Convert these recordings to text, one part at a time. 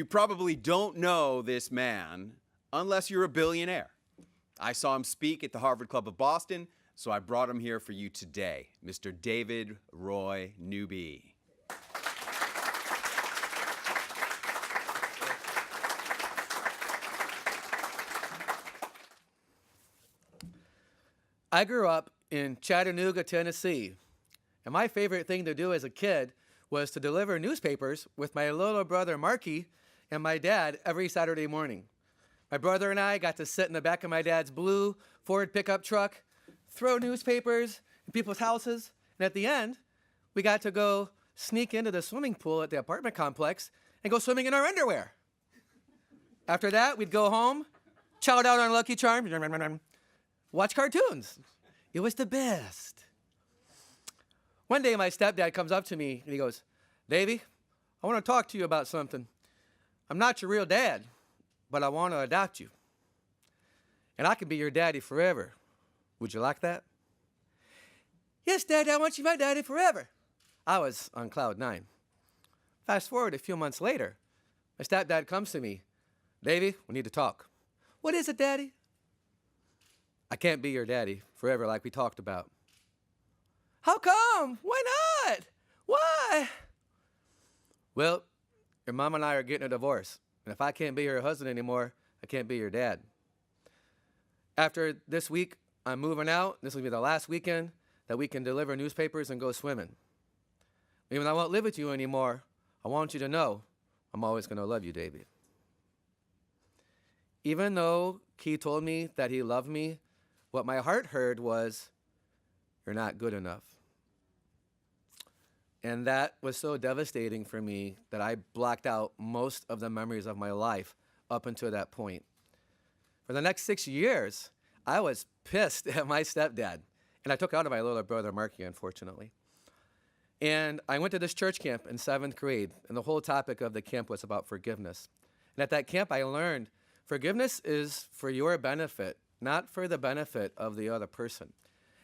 probably don't know this man unless you're a billionaire. I saw him speak at the Harvard Club of Boston, so I brought him here for you today, Mr. David Roy Newby. I grew up in Chattanooga, Tennessee, and my favorite thing to do as a kid was to deliver newspapers with my little brother Marky and my dad every Saturday morning. My brother and I got to sit in the back of my dad's blue Ford pickup truck, throw newspapers in people's houses, and at the end, we got to go sneak into the swimming pool at the apartment complex and go swimming in our underwear. After that, we'd go home, chow down on Lucky Charms, watch cartoons. It was the best. One day, my stepdad comes up to me and he goes, "Davey, I want to talk to you about something. I'm not your real dad, but I want to adopt you. And I can be your daddy forever. Would you like that?" "Yes, Dad, I want you my daddy forever." I was on cloud 9. Fast forward a few months later, my stepdad comes to me, "Davey, we need to talk." "What is it, Daddy?" "I can't be your daddy forever like we talked about." "How come? Why not? Why?" "Well, your mom and I are getting a divorce. And if I can't be your husband anymore, I can't be your dad. After this week, I'm moving out. This will be the last weekend that we can deliver newspapers and go swimming. Even though I won't live with you anymore, I want you to know I'm always going to love you, Davey." Even though he told me that he loved me, what my heart heard was, "You're not good enough." And that was so devastating for me that I blocked out most of the memories of my life up until that point. For the next 6 years, I was pissed at my stepdad. And I took it out of my little brother, Marky, unfortunately. And I went to this church camp in 7th grade, and the whole topic of the camp was about forgiveness. And at that camp, I learned forgiveness is for your benefit, not for the benefit of the other person.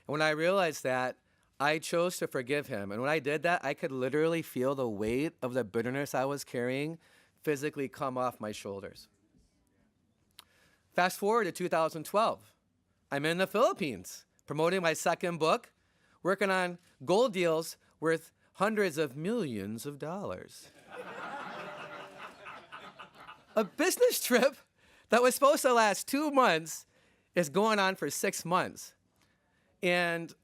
And when I realized that, I chose to forgive him. And when I did that, I could literally feel the weight of the bitterness I was carrying physically come off my shoulders. Fast forward to 2012. I'm in the Philippines, promoting my second book, working on gold deals worth hundreds of millions of dollars. A business trip that was supposed to last 2 months is going on for 6 months. And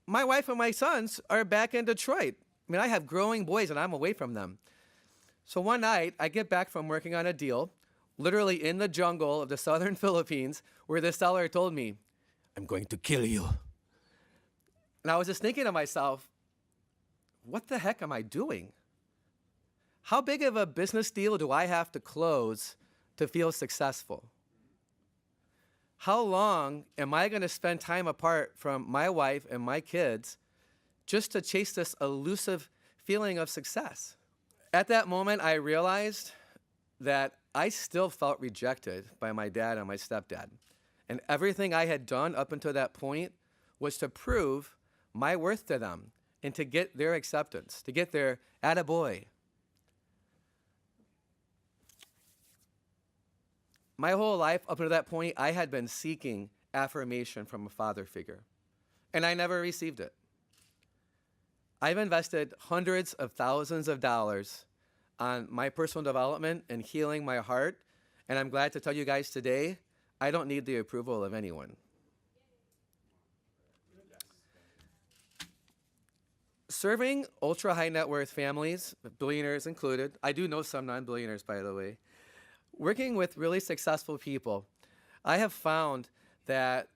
my wife and my sons are back in Detroit. I mean, I have growing boys and I'm away from them. So one night, I get back from working on a deal, literally in the jungle of the southern Philippines, where the seller told me, "I'm going to kill you." And I was just thinking to myself, what the heck am I doing? How big of a business deal do I have to close to feel successful? How long am I going to spend time apart from my wife and my kids just to chase this elusive feeling of success? At that moment, I realized that I still felt rejected by my dad and my stepdad. And everything I had done up until that point was to prove my worth to them and to get their acceptance, to get their attaboy. My whole life up until that point, I had been seeking affirmation from a father figure, and I never received it. I've invested hundreds of thousands of dollars on my personal development and healing my heart, and I'm glad to tell you guys today, I don't need the approval of anyone. Serving ultra-high net worth families, billionaires included, I do know some non-billionaires, by the way, working with really successful people, I have found that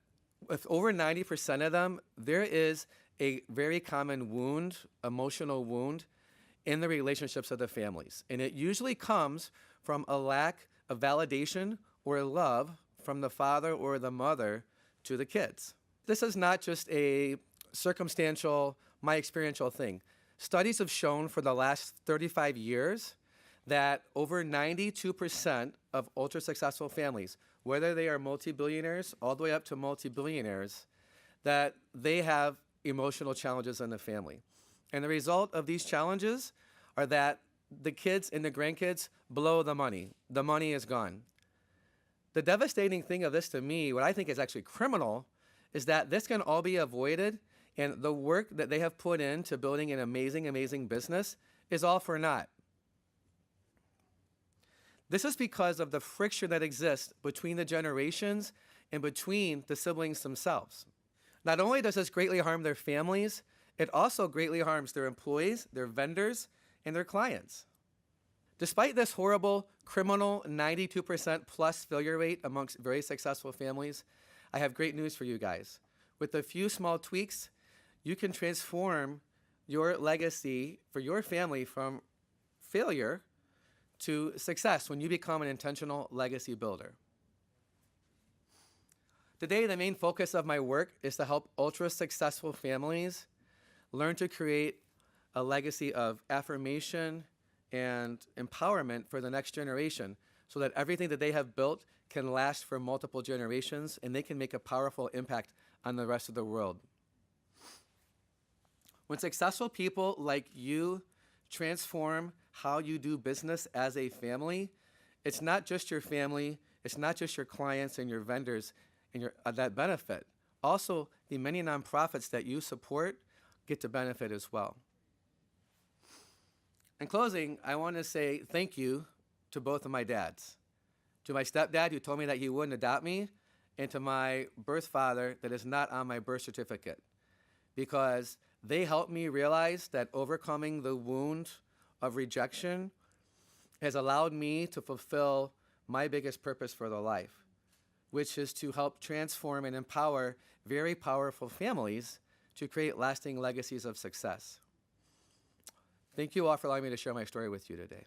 with over 90% of them, there is a very common wound, emotional wound, in the relationships of the families. And it usually comes from a lack of validation or love from the father or the mother to the kids. This is not just a circumstantial, my experiential thing. Studies have shown for the last 35 years that over 92% of ultra successful families, whether they are multi-billionaires all the way up to multi-billionaires, that they have emotional challenges in the family. And the result of these challenges are that the kids and the grandkids blow the money. The money is gone. The devastating thing of this to me, what I think is actually criminal, is that this can all be avoided, and the work that they have put into building an amazing, amazing business is all for naught. This is because of the friction that exists between the generations and between the siblings themselves. Not only does this greatly harm their families, it also greatly harms their employees, their vendors, and their clients. Despite this horrible, criminal 92% plus failure rate amongst very successful families, I have great news for you guys. With a few small tweaks, you can transform your legacy for your family from failure to success when you become an intentional legacy builder. Today, the main focus of my work is to help ultra-successful families learn to create a legacy of affirmation and empowerment for the next generation so that everything that they have built can last for multiple generations and they can make a powerful impact on the rest of the world. When successful people like you transform how you do business as a family, it's not just your family, it's not just your clients and your vendors and that benefit. Also, the many nonprofits that you support get to benefit as well. In closing, I want to say thank you to both of my dads. To my stepdad, who told me that he wouldn't adopt me, and to my birth father that is not on my birth certificate, because they helped me realize that overcoming the wound of rejection has allowed me to fulfill my biggest purpose for the life, which is to help transform and empower very powerful families to create lasting legacies of success. Thank you all for allowing me to share my story with you today.